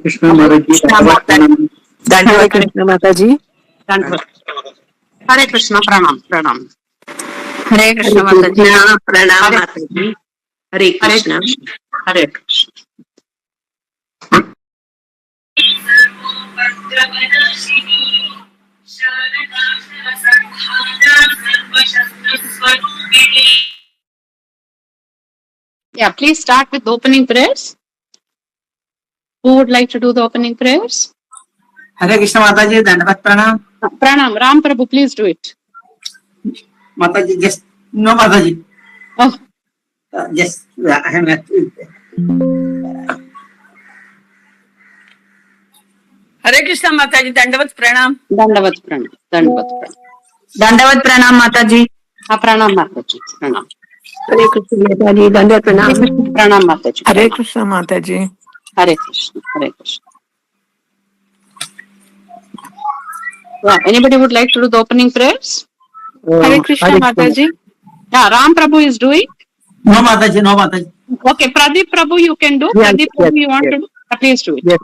Krishna Mataji. Hare Krishna Mataji. Hare Krishna, pranam, pranam. Hare Krishna Mataji. Pranam Mataji. Hare Krishna. Hare Krishna. Yeah, please start with opening prayers. Who would like to do the opening prayers? Hare Krishna Mataji, Dandavat Pranam. Pranam, Ram Prabhu, please do it. Mataji, just no Mataji. Oh, Just I am not. Hare Krishna Mataji. Dandavat Pranam. Dandavat Pranam. Dandavat Pranam. Dandavat Pranam Mataji. Pranam Mataji. Pranam. Hare Krishna Mataji. Dandavat Pranam. Pranam Mataji. Hare Krishna Mataji. Hare Krishna. Hare Krishna. Yeah, anybody would like to do the opening prayers? Hare Krishna Mataji. Yeah, Ram Prabhu is doing. No Mataji, no Mataji. Okay, Pradeep Prabhu you can do. Yes, Pradeep Prabhu you want to do? Please do it. Yes.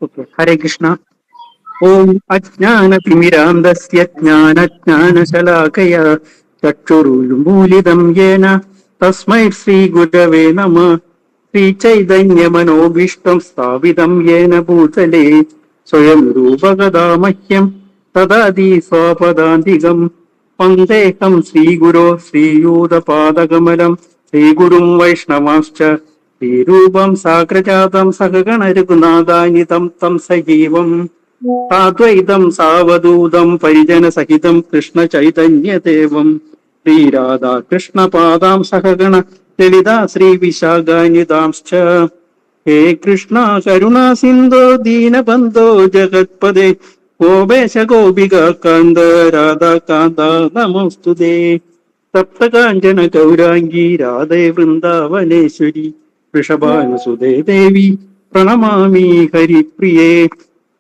Okay. Hare Krishna. Om Ajnana Timirandasya Jnana Jnana Shalakaya Chakshurulmulidam Yena Tasmai Sri Gurave Nama Sri Chaitanya Manobishtam Stavidam Yena Bhutale Swayam Rupagada Tadadi Swapadantigam Pandekam Sri Guru Sri Yudapadagamalam Sri Gurum Vaishnavascha Sri Rupam Sakrajatam Sakagana Raghunadanitam Tam Sajivam Advaitam Savadudam Parijana Sahitam Krishna Chaitanya Devam Sri Radha Krishna Padam Sakagana Lilita Sri Vishaka Nidamscha He Krishna Karuna Sindhu Dina Bandho Jagatpade Gobesha Gobika Kanda Radha Kanda Namostude Sapta Kanjana Gaurangi Radhe Vrindavaneshwari Vrishabhanu Sude Devi Pranamami Hari Priye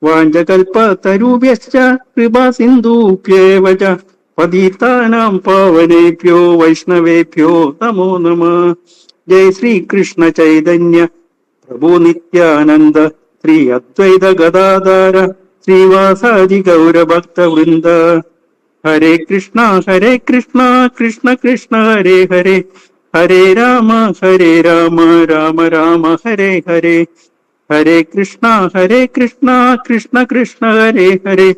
Vanjakalpa Tarubhyascha Kripa Sindhu Pyevacha Paditanam Pavanebhyo Vaishnavebhyo Namo Namah Jai Sri Krishna Chaitanya Prabhu Nityananda Sri Advaita Gadadhara Srivasadi Gaura Bhakta Vrinda Hare Krishna, Krishna Krishna, Hare Hare, Hare Rama, Rama Rama, Hare Hare, Hare Krishna, Krishna Krishna, Hare Hare,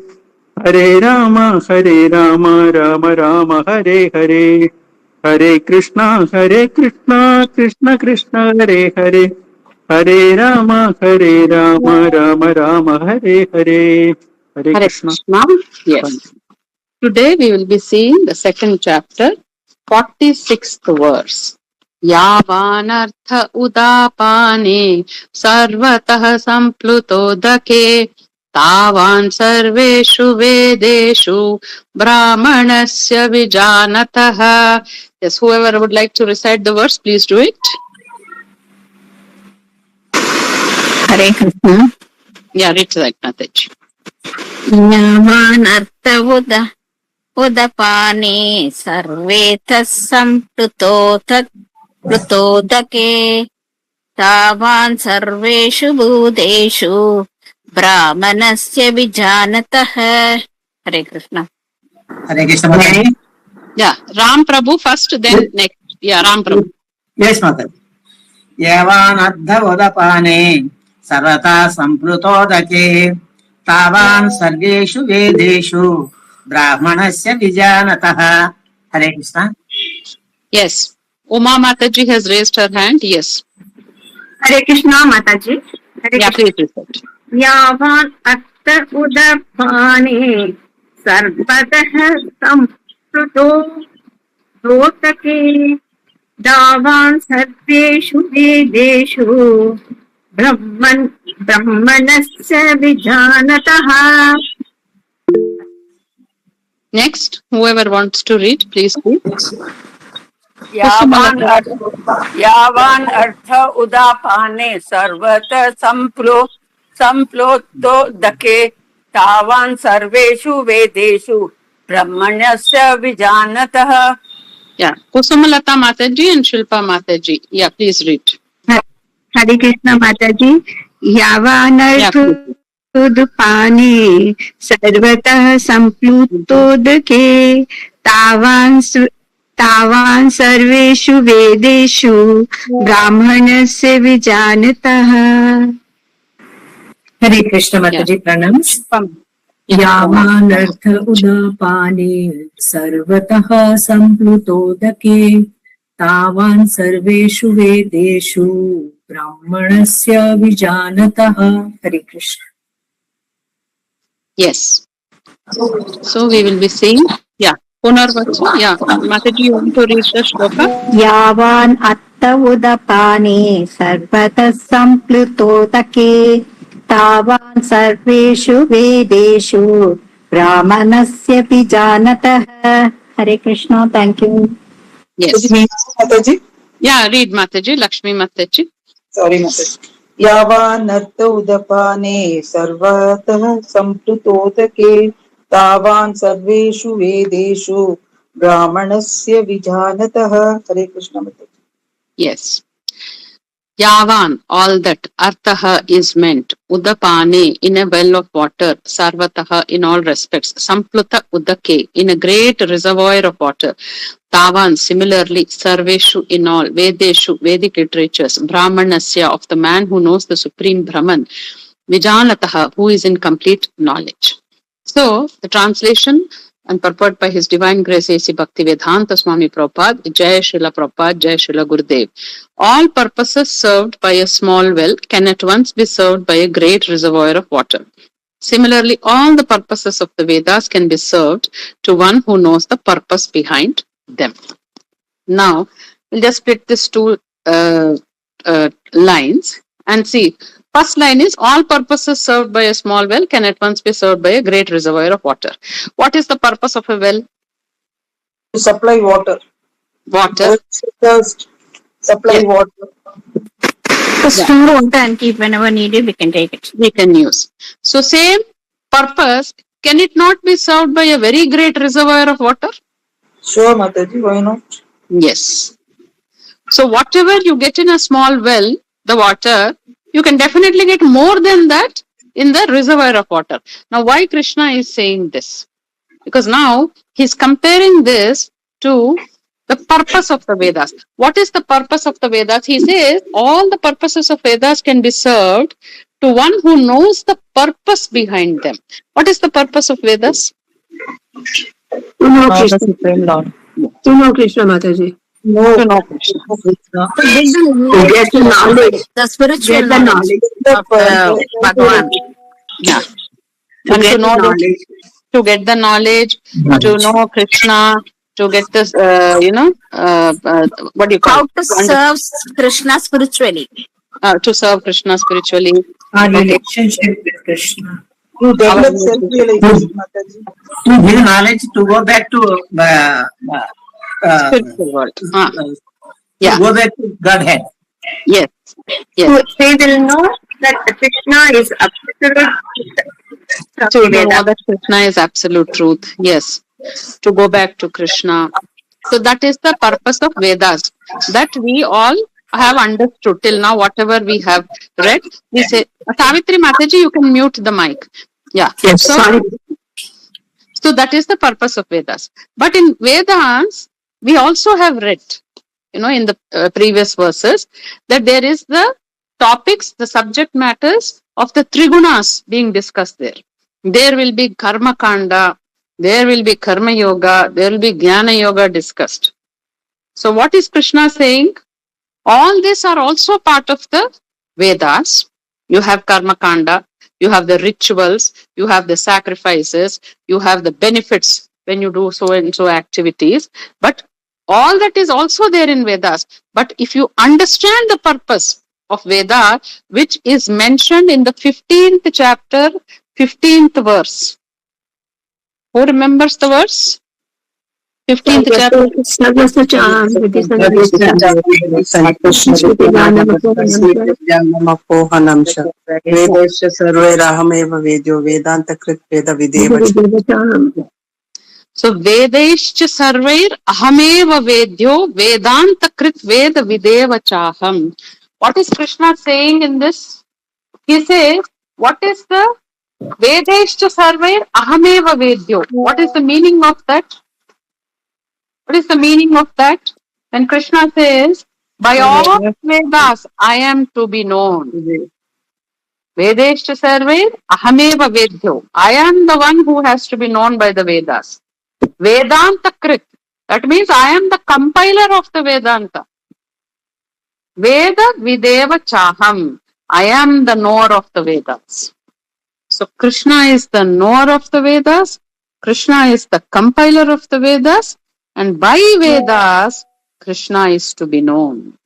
Hare Rama, Rama Rama, Hare Hare, Hare Krishna, Krishna Krishna, Hare Hare, Hare Rama, Rama Rama, Hare Hare, Hare Krishna. Yes. Today we will be seeing the second chapter, 46th verse. Yavanartha udapane sarvatah samplutodake tavan sarveshu vedeshu brahmanasya vijanatah. Yes, whoever would like to recite the verse, please do it. Hare Krishna. Yeah, read that, Mathaji. Yavanartha Udapani sarvetas samplutodake tavan sarveshu bhudeshu brahmanasya vijanatah. Hare Krishna. Hare Krishna Mataji. Yeah, Ram Prabhu first, then next. Yeah, Ram Prabhu. Yes, Mataji. Yavanardha Udapane Sarvata Samplutodake Tavan Sarveshu Vedeshu Brahmanasya Vijanatah. Hare Krishna. Yes. Uma Mataji has raised her hand. Yes. Hare Krishna Mataji. Yeah, please recite. Yavan Atta Udapani Sarvatah Samplutodake Davan Sarveshu Vedeshu Brahmanasya Vijanatah. Next, whoever wants to read, please read. Yavan Artha Udapane Sarvata Samplotodake Tavan Sarveshu Vedeshu Brahmanyasya Vijanatah. Yeah, Kusumalata Mataji and Shilpa Mataji. Yeah, please read. Hare Krishna Mataji. यावानर्थोदपाने सर्वतः सम्प्लुतोदके तावान् सर्वेषु वेदेषु ब्राह्मणस्य विजानतः. Hare Krishna Mathaji, pranams. यावानर्थ उदापाने सर्वतः सम्प्लुतोदके तावान् सर्वेषु वेदेषु ब्राह्मणस्य विजानतः. Hare Krishna. Yes. So we will be seeing, Punarvachu. Mathaji, you want to read the shloka? यावान् अत्त उदपाने सर्वतः सम्प्लुतोदके तावान् सर्वेषु वेदेषु ब्राह्मणस्य विजानतः. हरे Krishna. Thank you. Yes. Mataji? Yeah, read Mathaji, Lakshmi Mathaji. Sorry, Mataji. यावानर्थ उदपाने सर्वतः सम्प्लुतोदके तावान् सर्वेषु वेदेषु ब्राह्मणस्य विजानतः. हरे Krishna Mataji. Yes. Yavan, all that, arthaha is meant, udapane, in a well of water, sarvataha, in all respects, sampluta udake, in a great reservoir of water, tavan, similarly, sarveshu, in all, vedeshu, Vedic literatures, brahmanasya, of the man who knows the supreme Brahman, vijanataha, who is in complete knowledge. So, the translation and purport by His Divine Grace A.C. Bhaktivedanta Swami Prabhupada, Jai Srila Prabhupada, Jai Srila Gurudev. All purposes served by a small well can at once be served by a great reservoir of water. Similarly, all the purposes of the Vedas can be served to one who knows the purpose behind them. Now, we'll just split these two lines and see. First line is, all purposes served by a small well can at once be served by a great reservoir of water. What is the purpose of a well? To supply water. Water. Thirst. Supply water. To store water and keep whenever needed, we can take it. We can use. So same purpose, can it not be served by a very great reservoir of water? Sure, Mataji, why not? Yes. So whatever you get in a small well, the water, you can definitely get more than that in the reservoir of water. Now, why Krishna is saying this? Because now he's comparing this to the purpose of the Vedas. What is the purpose of the Vedas? He says all the purposes of Vedas can be served to one who knows the purpose behind them. What is the purpose of Vedas? To know Krishna. To know Krishna, Mataji. To know Krishna. To get the knowledge. The spiritual Get the knowledge of Bhagavad. Yeah. To And get to know the knowledge. to get the knowledge, to know Krishna, to get this, what do you call How it? to serve Krishna spiritually. To serve Krishna spiritually. Our relationship with Krishna. To develop self-realization, Mataji. To give knowledge, to go back to Spiritual world. to Yeah. go back to Godhead. Yes. Yes. So they will know that Krishna is absolute. To know that Krishna is absolute truth. Yes. To go back to Krishna. So that is the purpose of Vedas. That we all have understood till now, whatever we have read. We say, Savitri Mataji, you can mute the mic. Yeah. Yes, sorry. So that is the purpose of Vedas. But in Vedas, we also have read, in the previous verses, that there is the topics, the subject matters of the Trigunas being discussed there. There will be Karma Kanda, there will be Karma Yoga, there will be Jnana Yoga discussed. So what is Krishna saying? All these are also part of the Vedas. You have Karma Kanda, you have the rituals, you have the sacrifices, you have the benefits when you do so and so activities. But all that is also there in Vedas. But if you understand the purpose of Veda, which is mentioned in the 15th chapter, 15th verse. Who remembers the verse? 15th chapter. So Vedaischa Sarvair Ahameva Vedyo Vedanta Krit Veda Videva Chaham. What is Krishna saying in this? he says, what is the Vedeshcha Sarvair Ahameva Vedyo? What is the meaning of that? What is the meaning of that? When Krishna says, by all Vedas, I am to be known. Vedeshcha Sarvair Ahameva Vedyo. I am the one who has to be known by the Vedas. Vedanta Krit. That means I am the compiler of the Vedanta. Veda Videva Chaham. I am the knower of the Vedas. So Krishna is the knower of the Vedas. Krishna is the compiler of the Vedas. And by Vedas, Krishna is to be known.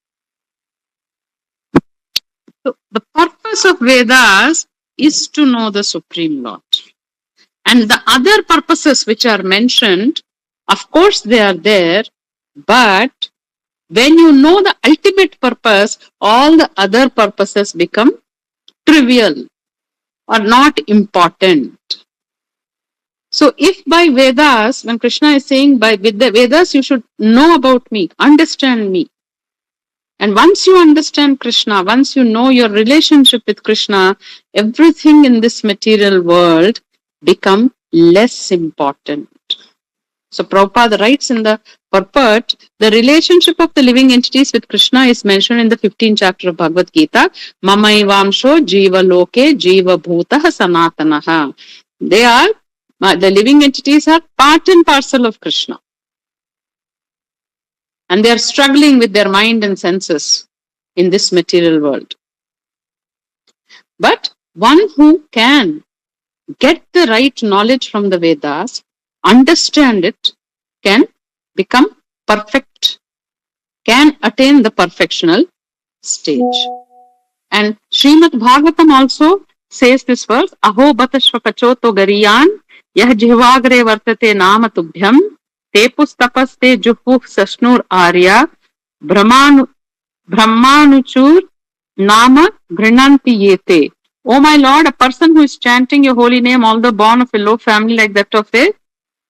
So the purpose of Vedas is to know the Supreme Lord. And the other purposes which are mentioned, of course they are there, but when you know the ultimate purpose, all the other purposes become trivial or not important. So if by Vedas, when Krishna is saying with the Vedas you should know about me, understand me. And once you understand Krishna, once you know your relationship with Krishna, everything in this material world become less important. So Prabhupada writes in the purport, the relationship of the living entities with Krishna is mentioned in the 15th chapter of Bhagavad Gita. Mamaivamsho jiva loke jiva bhutah sanatanaha. They are, the living entities are part and parcel of Krishna. And they are struggling with their mind and senses in this material world. But one who can get the right knowledge from the Vedas, understand it, can become perfect, can attain the perfectional stage. And Srimad Bhagavatam also says this verse, Aho batashva kachoto gariyan, yah jihvagre vartate nama tubhyam, te pustapaste juhuh sasnur arya, brahmanuchur nama grinanti yete. O my Lord, a person who is chanting your holy name, although born of a low family like that of a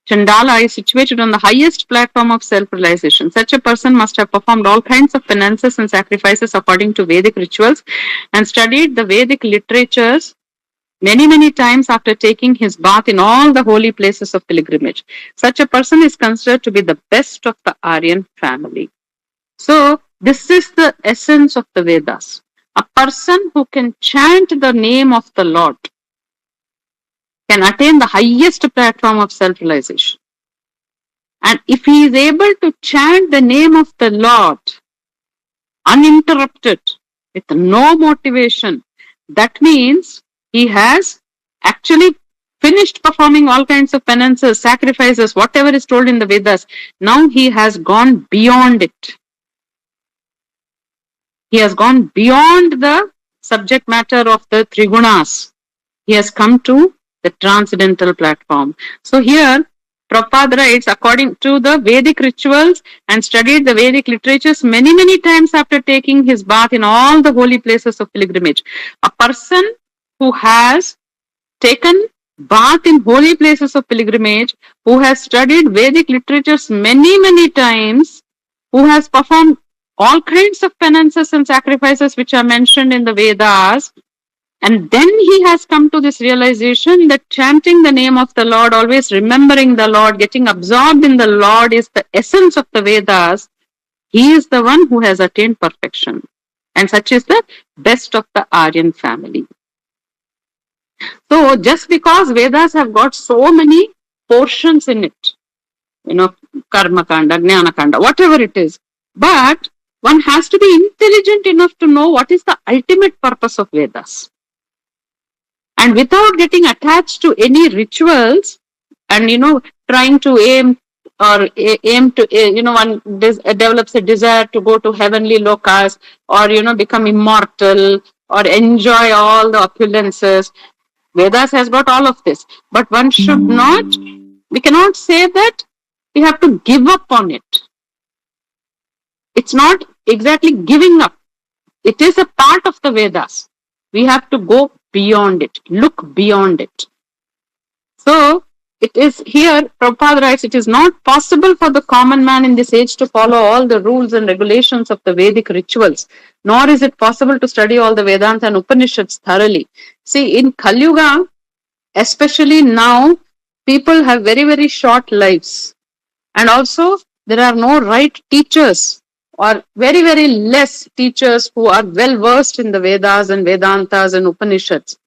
Chandala, is situated on the highest platform of self-realization. Such a person must have performed all kinds of penances and sacrifices according to Vedic rituals and studied the Vedic literatures many times after taking his bath in all the holy places of pilgrimage. Such a person is considered to be the best of the Aryan family. So, this is the essence of the Vedas. A person who can chant the name of the Lord can attain the highest platform of self-realization. And if he is able to chant the name of the Lord uninterrupted, with no motivation, that means he has actually finished performing all kinds of penances, sacrifices, whatever is told in the Vedas. Now he has gone beyond it. He has gone beyond the subject matter of the Trigunas. He has come to the transcendental platform. So here, Prabhupada writes, according to the Vedic rituals and studied the Vedic literatures many times after taking his bath in all the holy places of pilgrimage. A person who has taken bath in holy places of pilgrimage, who has studied Vedic literatures many times, who has performed all kinds of penances and sacrifices which are mentioned in the Vedas, and then he has come to this realization that chanting the name of the Lord, always remembering the Lord, getting absorbed in the Lord is the essence of the Vedas. He is the one who has attained perfection. And such is the best of the Aryan family. So just because Vedas have got so many portions in it, Karma Kanda, Jnana Kanda, whatever it is, but one has to be intelligent enough to know what is the ultimate purpose of Vedas. And without getting attached to any rituals and, trying to aim to, one develops a desire to go to heavenly lokas or, become immortal or enjoy all the opulences. Vedas has got all of this. But one should not, we cannot say that we have to give up on it. It's not exactly giving up. It is a part of the Vedas. We have to go beyond it, look beyond it. So, it is here, Prabhupada writes, it is not possible for the common man in this age to follow all the rules and regulations of the Vedic rituals, nor is it possible to study all the Vedanta and Upanishads thoroughly. See, in Kali Yuga, especially now, people have very, very short lives. And also, there are no right teachers or very, very less teachers who are well versed in the Vedas and Vedantas and Upanishads.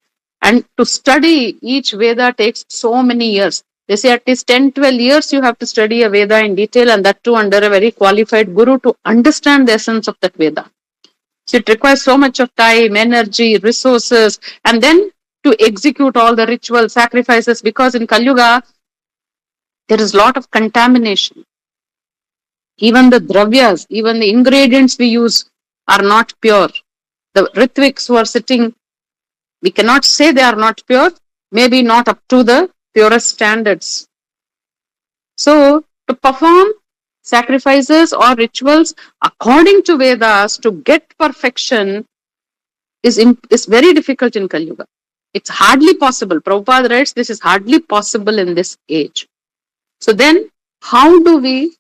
And to study each Veda takes so many years. They say at least 10, 12 years you have to study a Veda in detail, and that too under a very qualified guru to understand the essence of that Veda. So it requires so much of time, energy, resources, and then to execute all the ritual sacrifices, because in Kali Yuga, there is a lot of contamination. Even the dravyas, even the ingredients we use are not pure. The Ritviks who are sitting, we cannot say they are not pure, maybe not up to the purest standards. So, to perform sacrifices or rituals according to Vedas to get perfection is very difficult in Kali Yuga. It's hardly possible. Prabhupada writes, this is hardly possible in this age. So then, how do we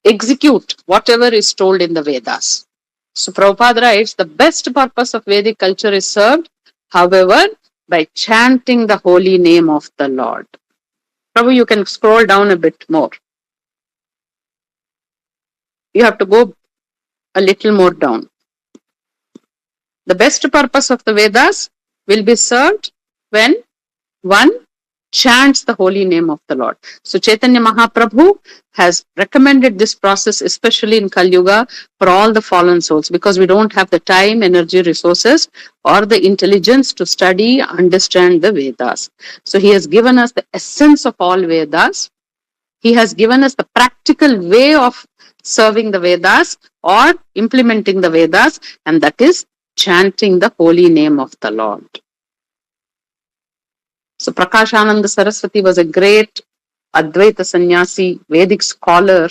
execute whatever is told in the Vedas? So Prabhupada writes, the best purpose of Vedic culture is served, however, by chanting the holy name of the Lord. Prabhu, you can scroll down a bit more. You have to go a little more down. The best purpose of the Vedas will be served when one chants the holy name of the Lord. So Chaitanya Mahaprabhu has recommended this process, especially in Kali Yuga, for all the fallen souls, because we don't have the time, energy, resources, or the intelligence to study, understand the Vedas. So he has given us the essence of all Vedas. He has given us the practical way of serving the Vedas or implementing the Vedas, and that is chanting the holy name of the Lord. So Prakashananda Saraswati was a great Advaita Sannyasi, Vedic scholar,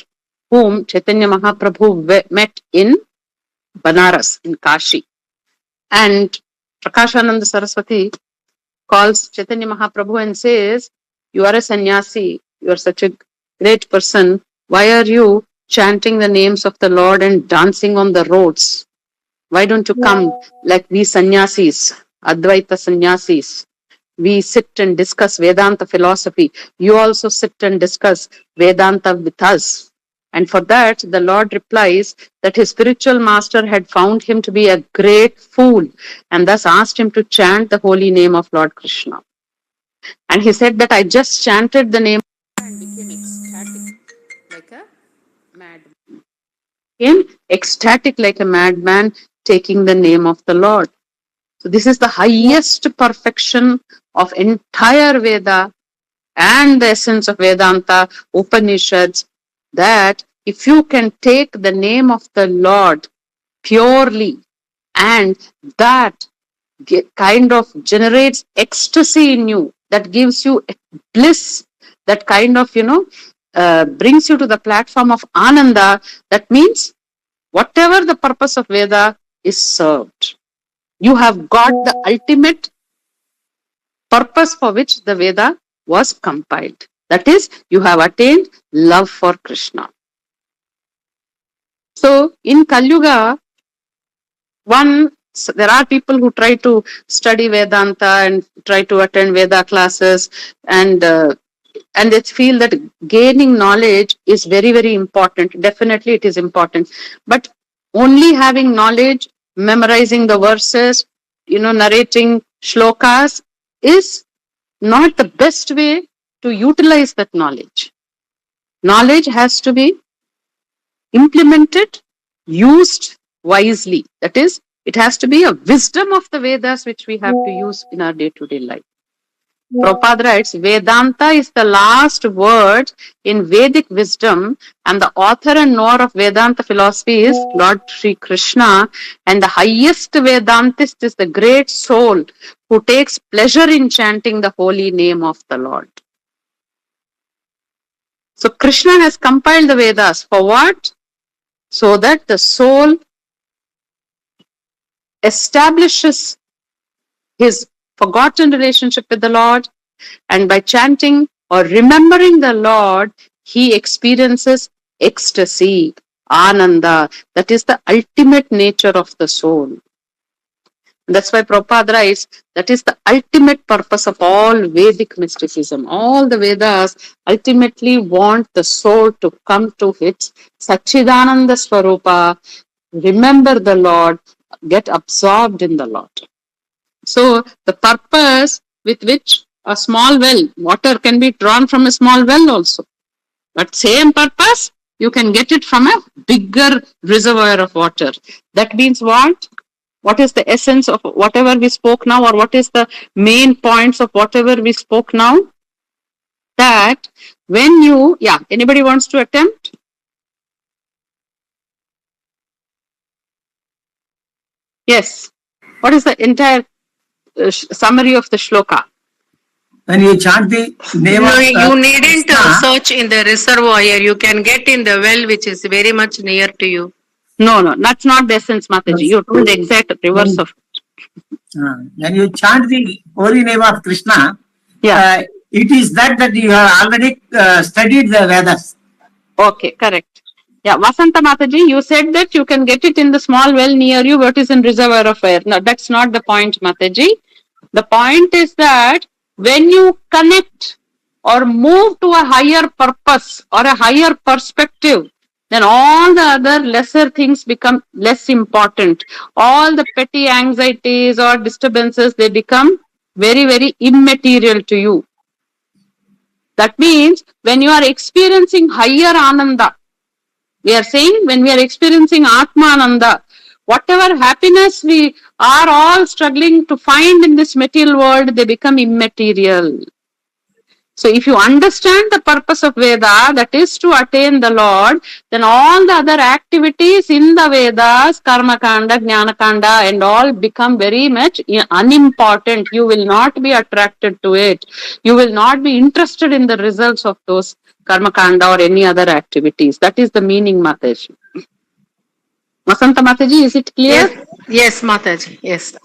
whom Chaitanya Mahaprabhu met in Banaras, in Kashi. And Prakashananda Saraswati calls Chaitanya Mahaprabhu and says, you are a sannyasi, you are such a great person, why are you chanting the names of the Lord and dancing on the roads? Why don't you come like we sannyasis, Advaita sannyasis? We sit and discuss Vedanta philosophy. You also sit and discuss Vedanta with us. And for that, the Lord replies that his spiritual master had found him to be a great fool and thus asked him to chant the holy name of Lord Krishna. And he said that I just chanted the name and became ecstatic like a madman. Became ecstatic like a madman, taking the name of the Lord. So this is the highest perfection of entire Veda and the essence of Vedanta, Upanishads, that if you can take the name of the Lord purely, and that kind of generates ecstasy in you, that gives you bliss, that kind of, brings you to the platform of Ananda, that means whatever the purpose of Veda is served. You have got the ultimate purpose for which the Veda was compiled. That is, you have attained love for Krishna. So, in Kali Yuga, there are people who try to study Vedanta and try to attend Veda classes, and they feel that gaining knowledge is very, very important. Definitely it is important. But only having knowledge, memorizing the verses, narrating shlokas is not the best way to utilize that knowledge. Knowledge has to be implemented, used wisely. That is, it has to be a wisdom of the Vedas which we have to use in our day-to-day life. Prabhupada writes, Vedanta is the last word in Vedic wisdom, and the author and knower of Vedanta philosophy is Lord Sri Krishna, and the highest Vedantist is the great soul who takes pleasure in chanting the holy name of the Lord. So Krishna has compiled the Vedas for what? So that the soul establishes his forgotten relationship with the Lord, And by chanting or remembering the Lord, he experiences ecstasy, ananda. That is the ultimate nature of the soul. That's why Prabhupada writes, that is the ultimate purpose of all Vedic mysticism. All the Vedas ultimately want the soul to come to its Satchidananda Swarupa, remember the Lord, get absorbed in the Lord. So the purpose with which a small well, water can be drawn from a small well also. But same purpose, you can get it from a bigger reservoir of water. That means what? What is the essence of whatever we spoke now, or what is the main points of whatever we spoke now? That when you, anybody wants to attempt? Yes. What is the entire summary of the shloka? When you chant the name No, of you needn't Krishna, search in the reservoir. You can get in the well, which is very much near to you. No, that's not the essence, Mathaji. You told the exact reverse of when you chant the holy name of Krishna, Yeah. it is that you have already studied the Vedas. Okay, correct. Yeah, Vasanta Mataji, you said that you can get it in the small well near you, what is in reservoir of air. No, that's not the point, Mataji. The point is that when you connect or move to a higher purpose or a higher perspective, then all the other lesser things become less important. All the petty anxieties or disturbances, they become very, very immaterial to you. That means when you are experiencing higher ananda, we are saying when we are experiencing Atmananda, whatever happiness we are all struggling to find in this material world, they become immaterial. So if you understand the purpose of Veda, that is to attain the Lord, then all the other activities in the Vedas, Karma Kanda, Jnana Kanda, and all become very much unimportant. You will not be attracted to it. You will not be interested in the results of those Karma Kanda or any other activities. That is the meaning, Mataji. Vasanta Mataji, is it clear? Yes, Mataji. Yes.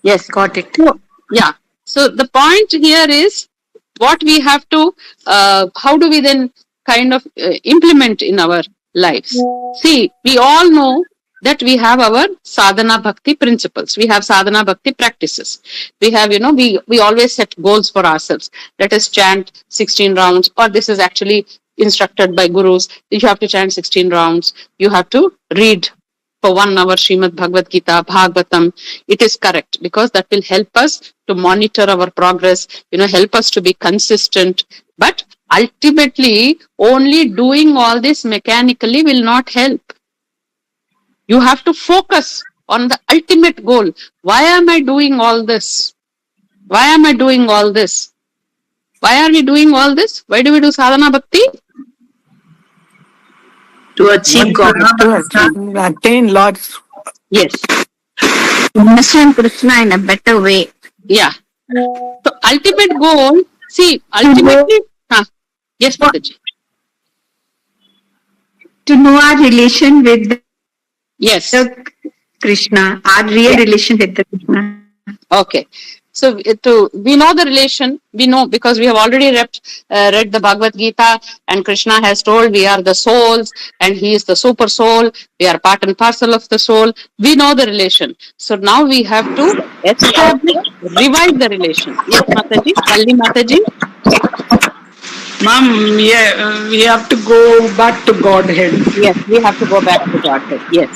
Yes. Got it. Yeah. So the point here is what we have to, how do we then kind of implement in our lives? See, we all know that we have our sadhana bhakti principles. We have sadhana bhakti practices. We have, we always set goals for ourselves. Let us chant 16 rounds, or this is actually instructed by gurus. You have to chant 16 rounds. You have to read for 1 hour Srimad Bhagavad Gita, Bhagavatam. It is correct because that will help us to monitor our progress, help us to be consistent. But ultimately, only doing all this mechanically will not help. You have to focus on the ultimate goal. Why am I doing all this? Why am I doing all this? Why are we doing all this? Why do we do sadhana bhakti? To achieve God. To attain Lord's. Yes. Understand Krishna in a better way. Yeah. So ultimate goal, see, ultimately, yes, Mataji. To know our relation with Yes. the Krishna, our real relation with the Krishna. Okay. So we know the relation, we know because we have already read the Bhagavad Gita, and Krishna has told we are the souls and he is the super soul. We are part and parcel of the soul. We know the relation. So now we have to establish, revive the relation. Yes, Mataji. Valli Mataji. Ma'am, we have to go back to Godhead. Yes, we have to go back to Godhead. Yes.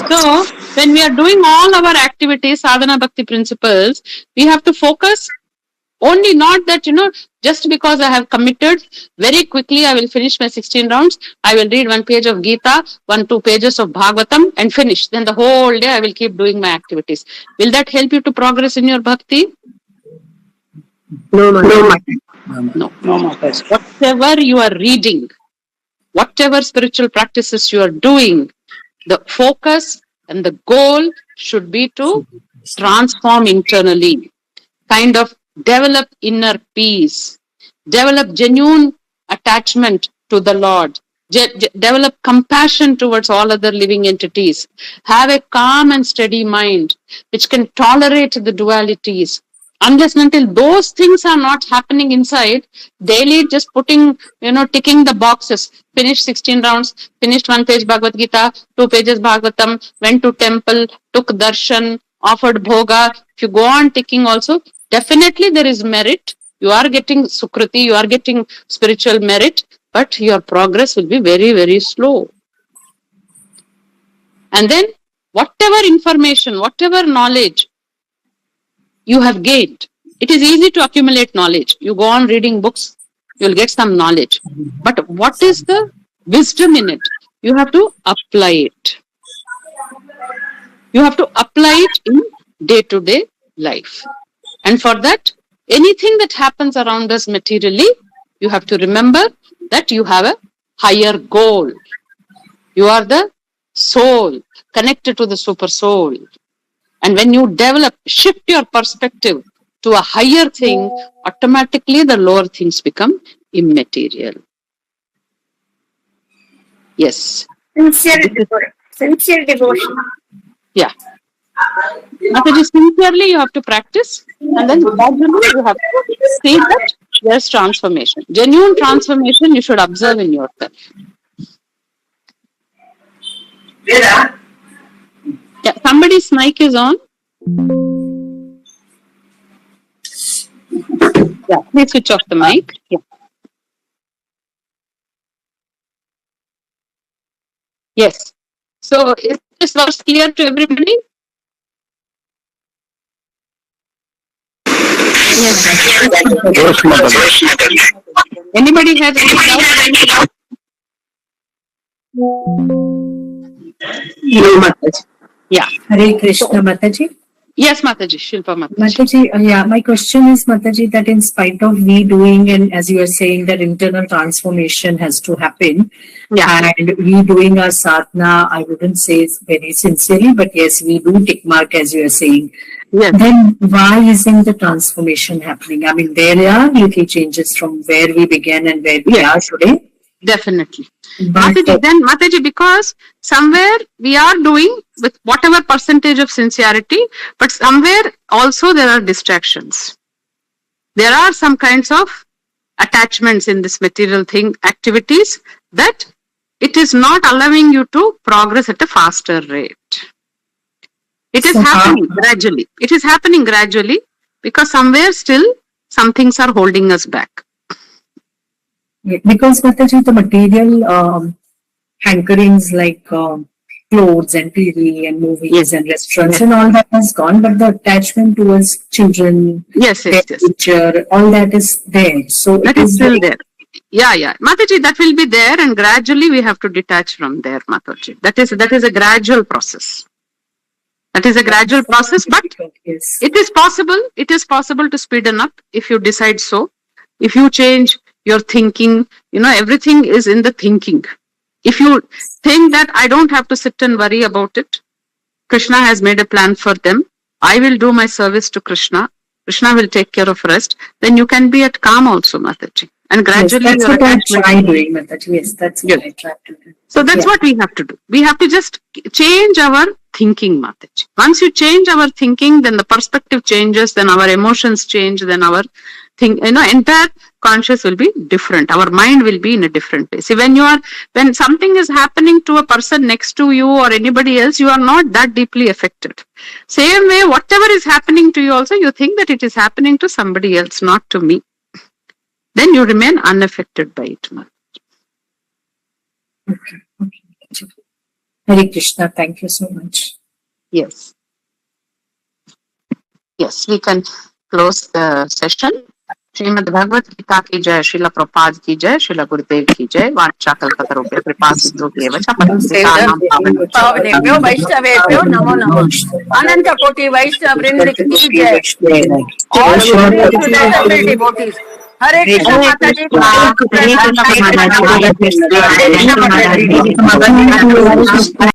So when we are doing all our activities, sadhana bhakti principles, we have to focus only not that, just because I have committed, very quickly I will finish my 16 rounds, I will read 1 page of Gita, 1-2 pages of Bhagavatam and finish. Then the whole day I will keep doing my activities. Will that help you to progress in your bhakti? No, Mataji. No matters. Whatever you are reading, whatever spiritual practices you are doing, the focus and the goal should be to transform internally, kind of develop inner peace, develop genuine attachment to the Lord, develop compassion towards all other living entities, have a calm and steady mind which can tolerate the dualities, Unless and until those things are not happening inside, daily just putting, ticking the boxes, finished 16 rounds, finished 1 page Bhagavad Gita, 2 pages Bhagavatam, went to temple, took darshan, offered bhoga. If you go on ticking also, definitely there is merit. You are getting sukriti, you are getting spiritual merit, but your progress will be very, very slow. And then whatever information, whatever knowledge you have gained, it is easy to accumulate knowledge. You go on reading books, you will get some knowledge. But what is the wisdom in it? You have to apply it. You have to apply it in day-to-day life. And for that, anything that happens around us materially, you have to remember that you have a higher goal. You are the soul, connected to the super soul. And when you shift your perspective to a higher thing, automatically the lower things become immaterial. Yes. Sincere devotion. Yeah. Mathaji, sincerely you have to practice, and then gradually you have to see that there's transformation. Genuine transformation you should observe in yourself. Yeah, somebody's mic is on. Yeah, please switch off the mic. Yeah. Yes. So is this verse clear to everybody? Yes. Anybody has any doubt? No, Mathaji. Yeah. Hare Krishna, Mathaji. Yes, Mathaji, Shilpa Mathaji. Mathaji, yeah, my question is, Mathaji, that in spite of we doing, and as you are saying, that internal transformation has to happen, and we doing our sadhana, I wouldn't say very sincerely, but yes, we do tick mark, as you are saying. Yes. Then why isn't the transformation happening? I mean, there are little changes from where we began and where we are today. Definitely. But Mathaji, because somewhere we are doing with whatever percentage of sincerity, but somewhere also there are distractions. There are some kinds of attachments in this material thing, activities, that it is not allowing you to progress at a faster rate. It is happening gradually. It is happening gradually because somewhere still some things are holding us back. Because Mathaji, the material hankerings like clothes and TV and movies and restaurants and all that has gone, but the attachment towards children, future, all that is there. So that is still there. Yeah. Mathaji, that will be there, and gradually we have to detach from there, Mathaji. That is a gradual process. That is a gradual process, but it is possible. It is possible to speeden up if you decide so. If you change your thinking, everything is in the thinking. If you think that I don't have to sit and worry about it, Krishna has made a plan for them, I will do my service to Krishna, Krishna will take care of rest, then you can be at calm also, Mathaji. And gradually that's what I try doing, Mathaji. Yes, that's what I try to do. So that's what we have to do. We have to just change our thinking, Mathaji. Once you change our thinking, then the perspective changes, then our emotions change, then our entire conscious will be different. Our mind will be in a different place. See, when something is happening to a person next to you or anybody else, you are not that deeply affected. Same way, whatever is happening to you also, you think that it is happening to somebody else, not to me. Then you remain unaffected by it. Okay. Hare Krishna, thank you so much. Yes. Yes, we can close the session. Shrimad Bhagavad Gita की जय, श्रील प्रभुपाद की जय, श्रील गुरुदेव की जय। वाञ्छा कल्पतरुभ्यः कृपा सिन्धुभ्येव च पतितानां पावनेभ्यो वैष्णवेभ्यो नमो नमः। अनंत कोटि वैष्णव वृंद की जय। All devotees. हरे कृष्ण माताजी।